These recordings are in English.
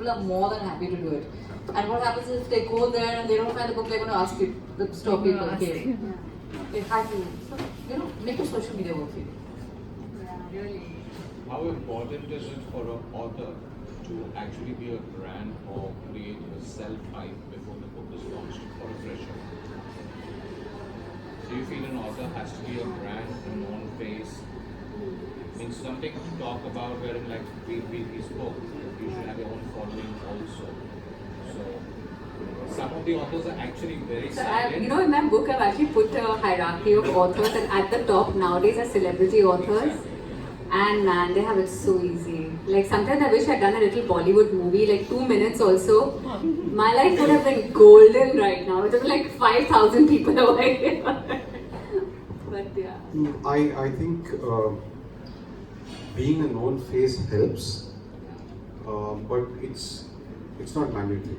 people are more than happy to do it. And what happens is if they go there and they don't find the book, they're going to ask you, stop people. Okay. They have to, make your social media work for you. Yeah, really. How important is it for an author to actually be a brand or create a self-hype before the book is launched for a fresher? Do you feel an author has to be a brand, a known face? Means something to talk about wherein like we spoke, you should have your own following also. So some of the authors are actually very silent. In my book I've actually put a hierarchy of authors, and at the top nowadays are celebrity authors. And man, they have it so easy. Like sometimes I wish I'd done a little Bollywood movie, like 2 minutes also. My life would have been golden right now. It was like 5,000 people over here. But yeah. I think being a known face helps, but it's not mandatory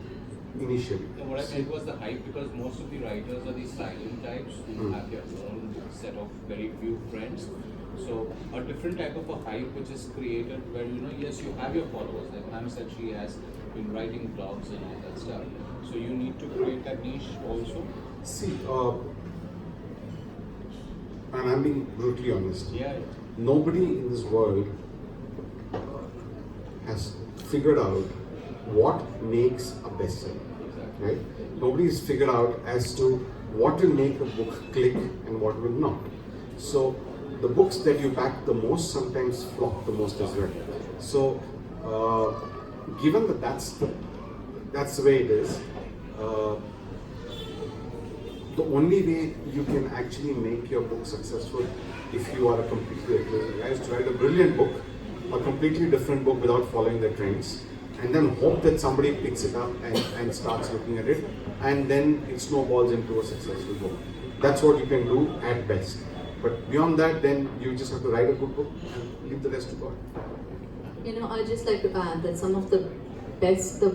initially. So what I meant was the hype, because most of the writers are these silent types who have their own set of very few friends. So a different type of a hype which is created where yes, you have your followers. Like Ma'am said, she has been writing blogs and all that stuff. So you need to create that niche also. See, and I'm being brutally honest. Yeah. Nobody in this world has figured out what makes a bestseller, right? Nobody's figured out as to what will make a book click and what will not. So the books that you back the most sometimes flop the most as well. So given that that's the way it is, the only way you can actually make your book successful if you are a completely reckless guy is to write a brilliant book, a completely different book without following the trends, and then hope that somebody picks it up and starts looking at it, and then it snowballs into a successful book. That's what you can do at best. But beyond that, then you just have to write a good book and leave the rest to God. I'd just like to add that some of the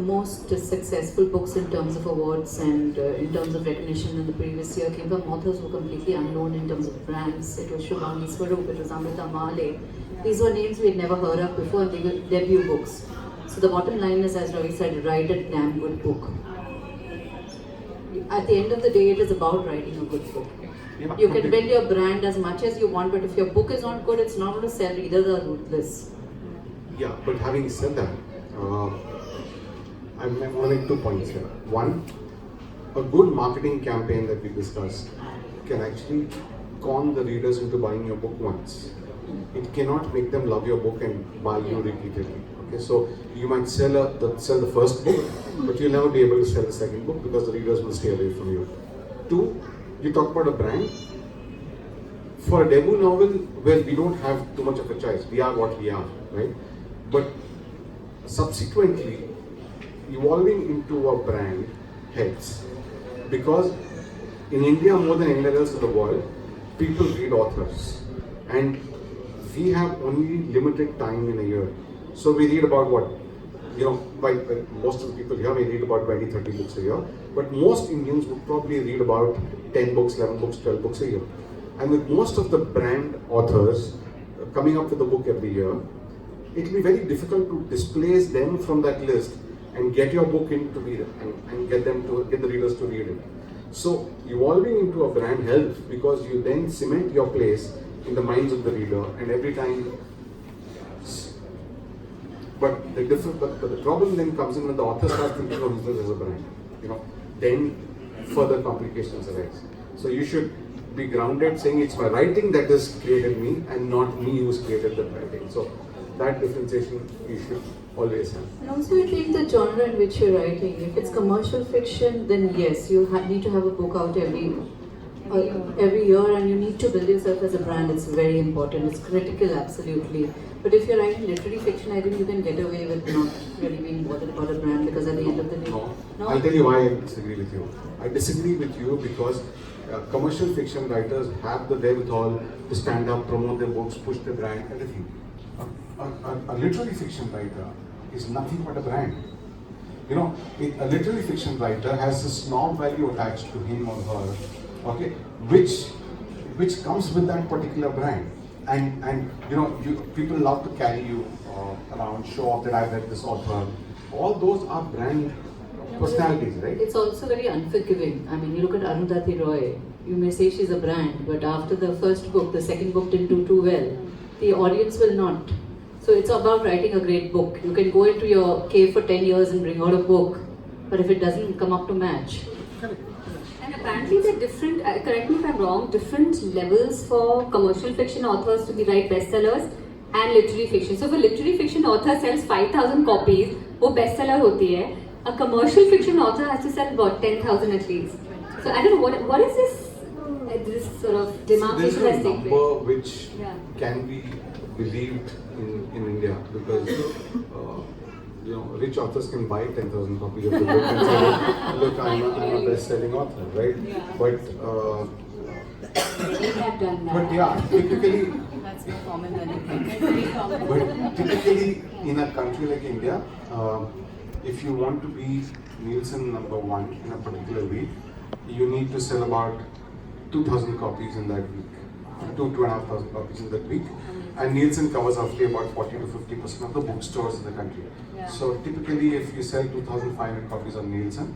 most successful books in terms of awards and in terms of recognition in the previous year came from authors who were completely unknown in terms of brands. It was Shubhangi Swaroop, it was Amrita Mahale. These were names we had never heard of before, and they were debut books. So the bottom line is, as Ravi said, write a damn good book. At the end of the day, it is about writing a good book. Yeah. You can build your brand as much as you want, but if your book is not good, it's not going to sell. Readers are ruthless. Yeah, but having said that, I want to make 2 points here. One, a good marketing campaign that we discussed can actually con the readers into buying your book once. It cannot make them love your book and buy you repeatedly. Okay, so you might sell the first book, but you'll never be able to sell the second book because the readers will stay away from you. Two, you talk about a brand. For a debut novel, well, we don't have too much of a choice. We are what we are, right? But subsequently, evolving into a brand helps, because in India more than anywhere else in the world, people read authors, and we have only limited time in a year. So we read about what? Most of the people here may read about 20, 30 books a year, but most Indians would probably read about 10 books, 11 books, 12 books a year. And with most of the brand authors coming up with a book every year, it will be very difficult to displace them from that list and get your book into reader and get the readers to read it. So evolving into a brand helps, because you then cement your place in the minds of the reader, and every time. But the problem then comes in when the author starts thinking of himself as a brand. Then further complications arise. So you should be grounded, saying it's my writing that has created me, and not me who's created the writing. So that differentiation you should always have. And also, I think the genre in which you're writing, if it's commercial fiction, then yes, you need to have a book out every year, and you need to build yourself as a brand. It's very important. It's critical, absolutely. But if you're writing literary fiction, I think you can get away with not really being bothered about a brand, because at the end of the day, no. I'll tell you why I disagree with you. I disagree with you because commercial fiction writers have the wherewithal to stand up, promote their books, push their brand, everything. A literary fiction writer is nothing but a brand. A literary fiction writer has a snob value attached to him or her, okay, which comes with that particular brand. And people love to carry you around, show off that I've read this author. all those are brand personalities, right? It's also very unforgiving. I mean, you look at Arundhati Roy, you may say she's a brand, but after the first book, the second book didn't do too well. The audience will not. So it's about writing a great book. You can go into your cave for 10 years and bring out a book, but if it doesn't come up to match, And apparently there are different, correct me if I'm wrong, different levels for commercial fiction authors to be write bestsellers and literary fiction. So if a literary fiction author sells 5,000 copies, वो bestseller होती है. A commercial fiction author has to sell about 10,000 at least. So I don't know, what is this sort of There's demarcation no that's taking place? number which Yeah. can be believed in India because rich authors can buy 10,000 copies of the book and say, look, I'm a best-selling author, right? Yeah. But They have done that. but yeah, typically, that's more common than you think. That's very common. but typically in a country like India, if you want to be Nielsen number one in a particular week, you need to sell about 2,000 copies in that week, 2,500 copies in that week. And Nielsen covers roughly about 40 to 50% of the bookstores in the country. Yeah. So typically, if you sell 2,500 copies on Nielsen,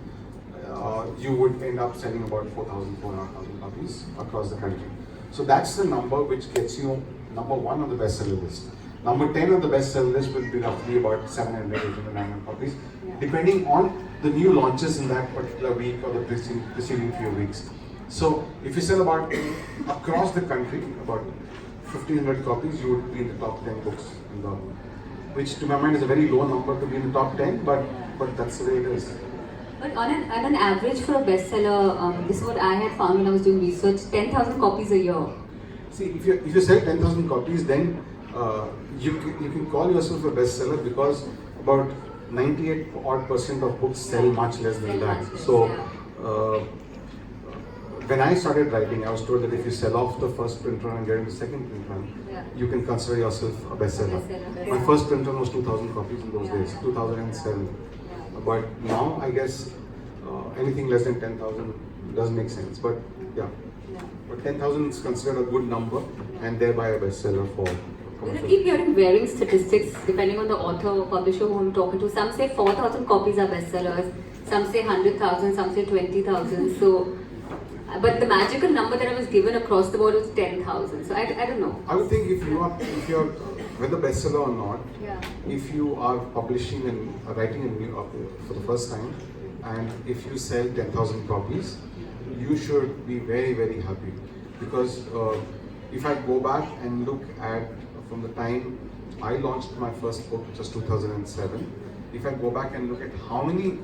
you would end up selling about 4,000, 4,500 copies across the country. So that's the number which gets you number one on the bestseller list. Number 10 on the bestseller list will be roughly about 700, 800, 900 copies, depending on the new launches in that particular week or the preceding few weeks. So if you sell about across the country about 1,500 copies, you would be in the top 10 books in the, which to my mind is a very low number to be in the top 10, but that's the way it is. But on an average for a bestseller, this is what I had found when I was doing research, 10,000 copies a year. See, if you sell 10,000 copies, then you can call yourself a bestseller because about 98% of books sell much less than that. So when I started writing, I was told that if you sell off the first print run and get into the second print run, you can consider yourself a bestseller. My first print run was 2,000 copies in those days, 2007. But now I guess anything less than 10,000 doesn't make sense. But yeah, but 10,000 is considered a good number and thereby a bestseller for I commercial. keep hearing varying statistics depending on the author or publisher who I'm talking to. Some say 4,000 copies are bestsellers, some say 100,000, some say 20,000. So, but the magical number that I was given across the board was 10,000. So I don't know. I would think if you're whether bestseller or not, Yeah. if you are publishing and writing a new for the first time, and if you sell 10,000 copies, you should be very, very happy because if I go back and look at from the time I launched my first book, which was 2007, if I go back and look at how many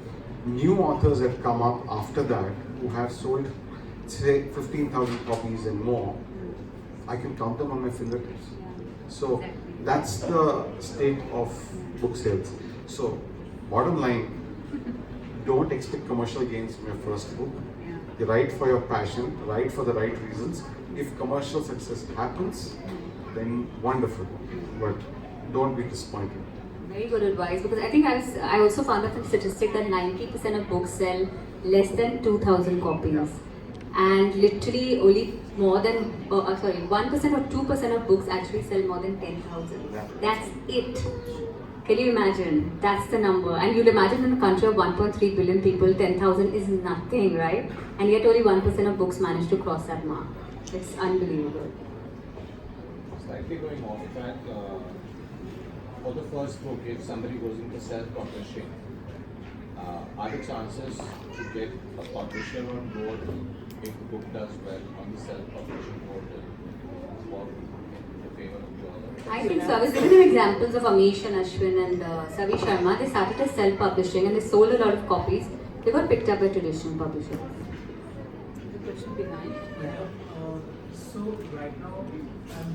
new authors have come up after that who have sold, say, 15,000 copies and more, I can count them on my fingertips. So that's the state of book sales. So bottom line, don't expect commercial gains from your first book. You write for your passion, write for the right reasons. If commercial success happens, then wonderful. But don't be disappointed. Very good advice because I think I also found out from statistic that 90% of books sell less than 2,000 copies. And literally only more than, 1% or 2% of books actually sell more than 10,000. Yeah. That's it. Can you imagine? That's the number. And you'll imagine in a country of 1.3 billion people, 10,000 is nothing, right? And yet only 1% of books manage to cross that mark. It's unbelievable. Slightly going off track, for the first book, if somebody goes into self-publishing, are the chances to get a publisher on board if the book does well on the self-publishing portal or in the favor of the author? I think so. I was giving them examples of Amish and Ashwin and Savi Sharma. They started as self-publishing and they sold a lot of copies. They got picked up by traditional publishers. The question behind. So right now, I'm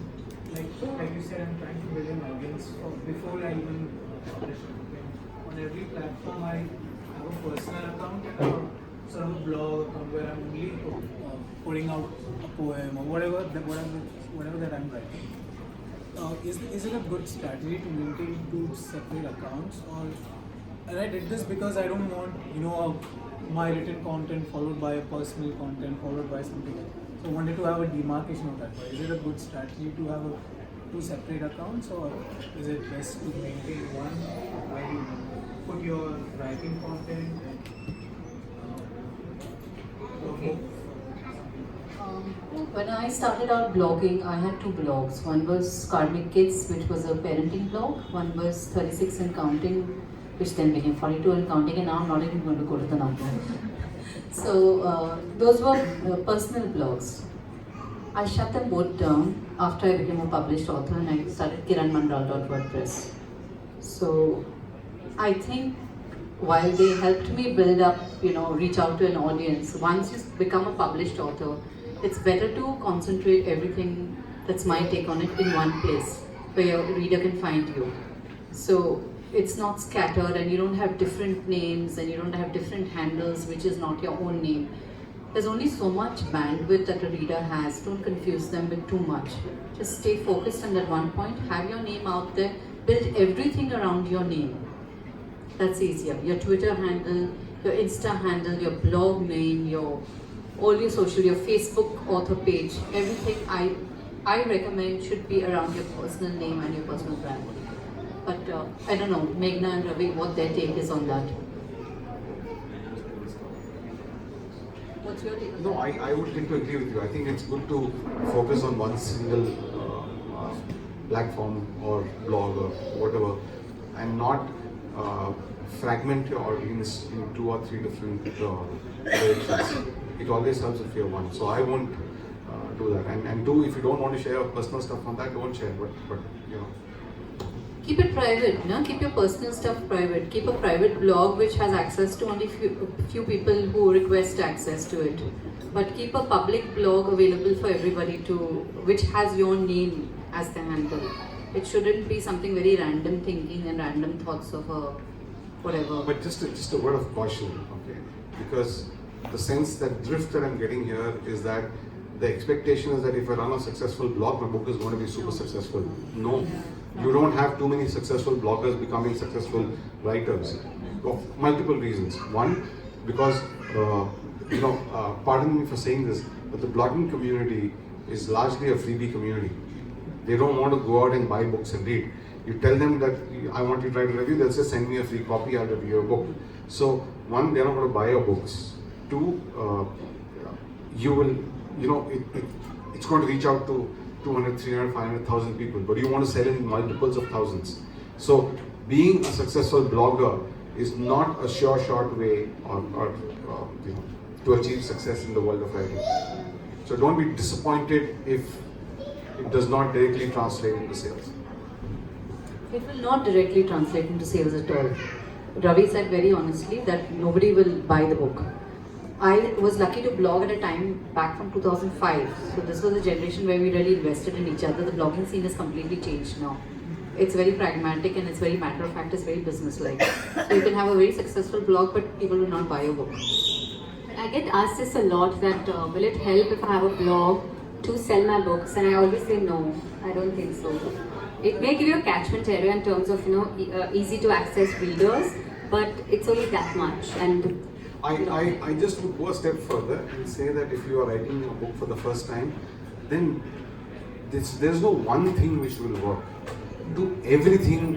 like you said, I'm trying to build an audience before I even publish something. On every platform, I have a personal account and a sort of a blog account where I'm only putting out a poem or whatever that I'm writing. Is it a good strategy to maintain two separate accounts, or and I did this because I don't want my written content followed by a personal content followed by something else. So I wanted to have a demarcation of that. But is it a good strategy to have two separate accounts, or is it best to maintain one where you put your writing content and your book? When I started out blogging, I had two blogs. One was Karmic Kids, which was a parenting blog. One was 36 and Counting, which then became 42 and Counting, and now I'm not even going to go to the number. So those were personal blogs. I shut them both down after I became a published author, and I started kiranmandal.wordpress. So I think while they helped me build up, reach out to an audience, once you become a published author, it's better to concentrate everything, that's my take on it, in one place where your reader can find you. So it's not scattered, and you don't have different names, and you don't have different handles which is not your own name. There's only so much bandwidth that a reader has. Don't confuse them with too much. Just stay focused on that one point, have your name out there, build everything around your name. That's easier. Your Twitter handle, your Insta handle, your blog name, all your social, your Facebook author page, everything I recommend should be around your personal name and your personal brand. But I don't know, Meghna and Ravi, what their take is on that. What's your take? No, I would tend to agree with you. I think it's good to focus on one single platform or blog or whatever, and not fragment your audience in 2 or 3 different directions. It always helps if you're one. So I won't do that. And two, if you don't want to share your personal stuff on that, don't share. But Keep it private, no? Keep your personal stuff private. Keep a private blog which has access to only few people who request access to it. But keep a public blog available for everybody which has your name as the handle. It shouldn't be something very random thinking and random thoughts of whatever. But just a word of caution, okay? Because the sense that drift that I'm getting here is that the expectation is that if I run a successful blog, my book is going to be super successful. No. You don't have too many successful bloggers becoming successful writers for multiple reasons. One, because pardon me for saying this, but the blogging community is largely a freebie community. They don't want to go out and buy books and read. You tell them that I want you to write a review, they'll say send me a free copy, I'll review your book. So one, they're not going to buy your books. Two, you will, it's going to reach out to 200, 300, 500,000 people, but you want to sell in multiples of thousands. So being a successful blogger is not a sure short way to achieve success in the world of writing. So don't be disappointed if it does not directly translate into sales. It will not directly translate into sales at all. Ravi said very honestly that nobody will buy the book. I was lucky to blog at a time back from 2005. So this was a generation where we really invested in each other. The blogging scene has completely changed now. It's very pragmatic and it's very matter of fact, it's very business-like. So you can have a very successful blog, but people will not buy your book. I get asked this a lot that will it help if I have a blog to sell my books? And I always say no, I don't think so. It may give you a catchment area in terms of easy to access readers, but it's only that much. And I just would go a step further and say that if you are writing a book for the first time, then there's no one thing which will work. Do everything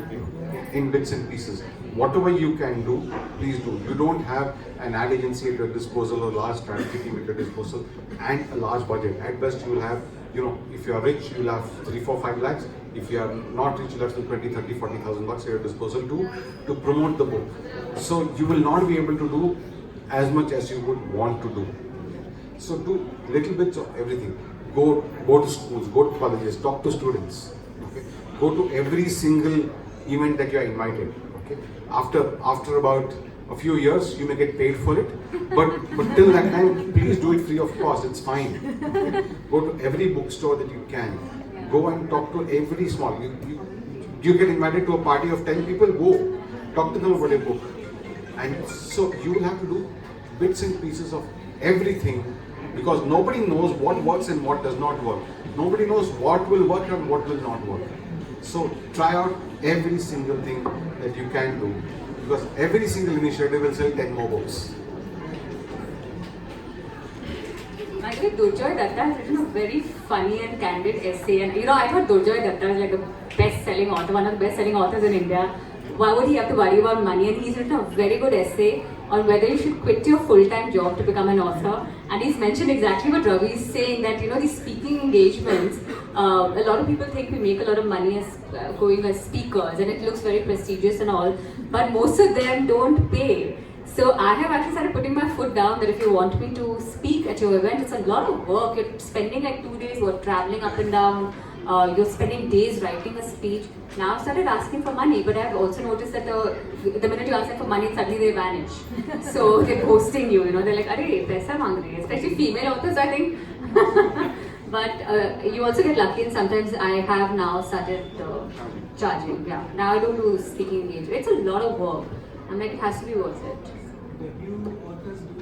in bits and pieces. Whatever you can do, please do. You don't have an ad agency at your disposal or large strategy team at your disposal and a large budget. At best, you will have, if you are rich, you will have 3, 4, 5 lakhs. If you are not rich, you'll have some 20, 30, 40,000 bucks at your disposal to promote the book. So you will not be able to do as much as you would want to do. So do little bits of everything. Go to schools, go to colleges, talk to students. Okay? Go to every single event that you are invited. Okay? After about a few years, you may get paid for it, but till that time, please do it free of cost. It's fine. Okay? Go to every bookstore that you can. Go and talk to every small. You get invited to a party of 10 people. Go talk to them about a book. And so you will have to do bits and pieces of everything, because nobody knows what works and what does not work. Nobody knows what will work and what will not work. So try out every single thing that you can do, because every single initiative will sell 10 more books. Actually, Durjoy Datta has written a very funny and candid essay, and I thought Durjoy Datta was like a best-selling author, one of the best-selling authors in India why would he have to worry about money? And he's written a very good essay on whether you should quit your full-time job to become an author. And he's mentioned exactly what Ravi is saying, that these speaking engagements, a lot of people think we make a lot of money as going as speakers, and it looks very prestigious and all, but most of them don't pay. So I have actually started putting my foot down that if you want me to speak at your event, it's a lot of work. You're spending like 2 days traveling up and down. You're spending days writing a speech. Now I've started asking for money, but I've also noticed that the minute you ask them for money, suddenly they vanish. So they're ghosting you, they're like, "Arey, paisa mang rahi hai," especially female authors, I think. But you also get lucky, and sometimes I have now started charging. Yeah, now I don't do speaking engagement. It's a lot of work. I'm like, it has to be worth it. Debut authors do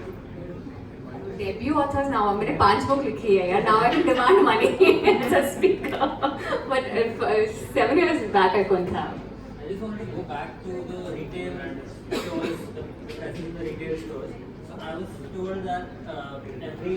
Debut authors now, मैंने 5 book लिखी है यार. Now I can demand money as a speaker. But 7 years back I couldn't have. I just wanted to go back to the retail stores, the presence in the retail stores. So I was told that every